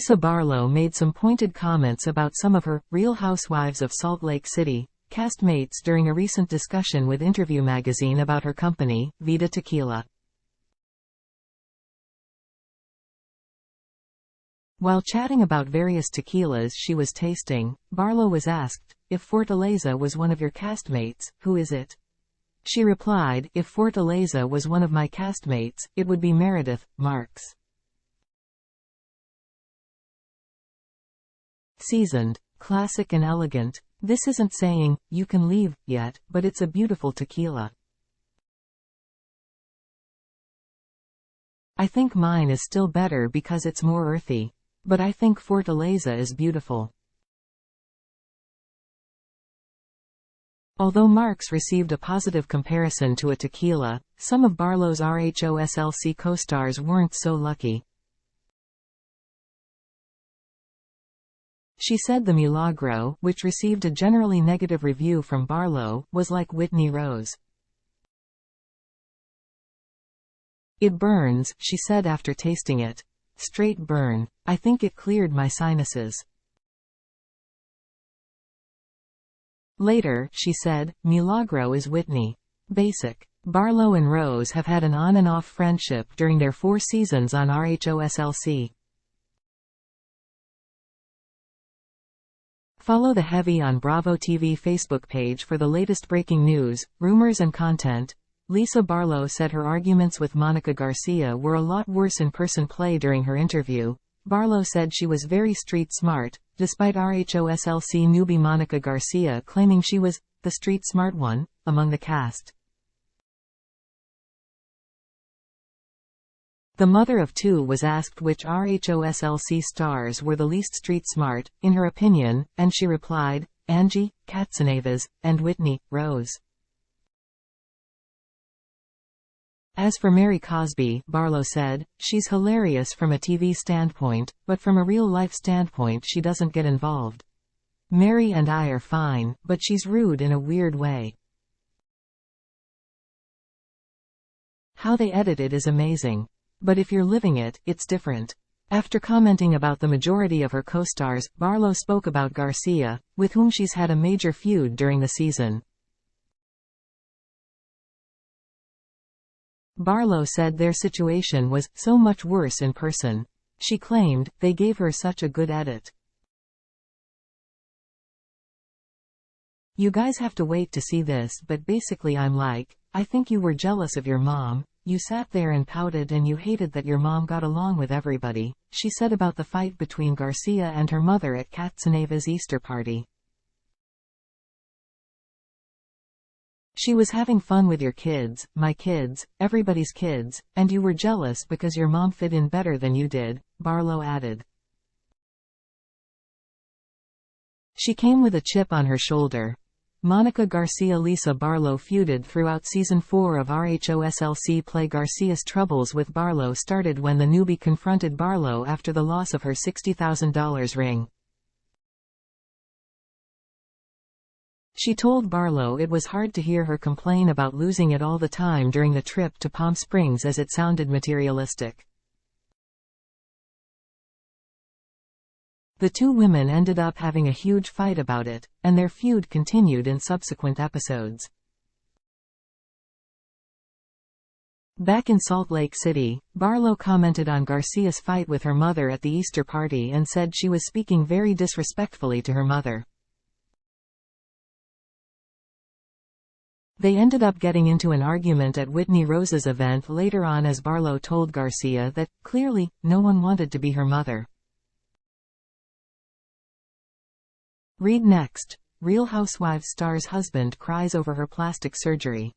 Lisa Barlow made some pointed comments about some of her Real Housewives of Salt Lake City castmates during a recent discussion with Interview magazine about her company, VIDA Tequila. While chatting about various tequilas she was tasting, Barlow was asked, "If Fortaleza was one of your castmates, who is it?" She replied, "If Fortaleza was one of my castmates, it would be Meredith, Marks. Seasoned, classic and elegant. This isn't saying, you can leave, yet, but it's a beautiful tequila. I think mine is still better because it's more earthy. But I think Fortaleza is beautiful." Although Marks received a positive comparison to a tequila, some of Barlow's RHOSLC co-stars weren't so lucky. She said the Milagro, which received a generally negative review from Barlow, was like Whitney Rose. "It burns," she said after tasting it. "Straight burn. I think it cleared my sinuses." Later, she said, "Milagro is Whitney. Basic." Barlow and Rose have had an on-and-off friendship during their 4 seasons on RHOSLC. Follow the Heavy on Bravo TV Facebook page for the latest breaking news, rumors and content. Lisa Barlow said her arguments with Monica Garcia were a lot worse in person play during her interview. Barlow said she was very street smart, despite RHOSLC newbie Monica Garcia claiming she was the street smart one among the cast. The mother of 2 was asked which RHOSLC stars were the least street smart, in her opinion, and she replied, Angie, Katsanevas, and Whitney, Rose. As for Mary Cosby, Barlow said, "She's hilarious from a TV standpoint, but from a real-life standpoint she doesn't get involved. Mary and I are fine, but she's rude in a weird way. How they edit it is amazing. But if you're living it, it's different." After commenting about the majority of her co-stars, Barlow spoke about Garcia, with whom she's had a major feud during the season. Barlow said their situation was so much worse in person. She claimed, "They gave her such a good edit. You guys have to wait to see this, but basically I'm like, I think you were jealous of your mom. You sat there and pouted and you hated that your mom got along with everybody," she said about the fight between Garcia and her mother at Katsaneva's Easter party. "She was having fun with your kids, my kids, everybody's kids, and you were jealous because your mom fit in better than you did," Barlow added. She came with a chip on her shoulder. Monica Garcia-Lisa Barlow feuded throughout Season 4 of RHOSLC play. Garcia's troubles with Barlow started when the newbie confronted Barlow after the loss of her $60,000 ring. She told Barlow it was hard to hear her complain about losing it all the time during the trip to Palm Springs as it sounded materialistic. The 2 women ended up having a huge fight about it, and their feud continued in subsequent episodes. Back in Salt Lake City, Barlow commented on Garcia's fight with her mother at the Easter party and said she was speaking very disrespectfully to her mother. They ended up getting into an argument at Whitney Rose's event later on, as Barlow told Garcia that, clearly, no one wanted to be her mother. Read next. Real Housewives star's husband cries over her plastic surgery.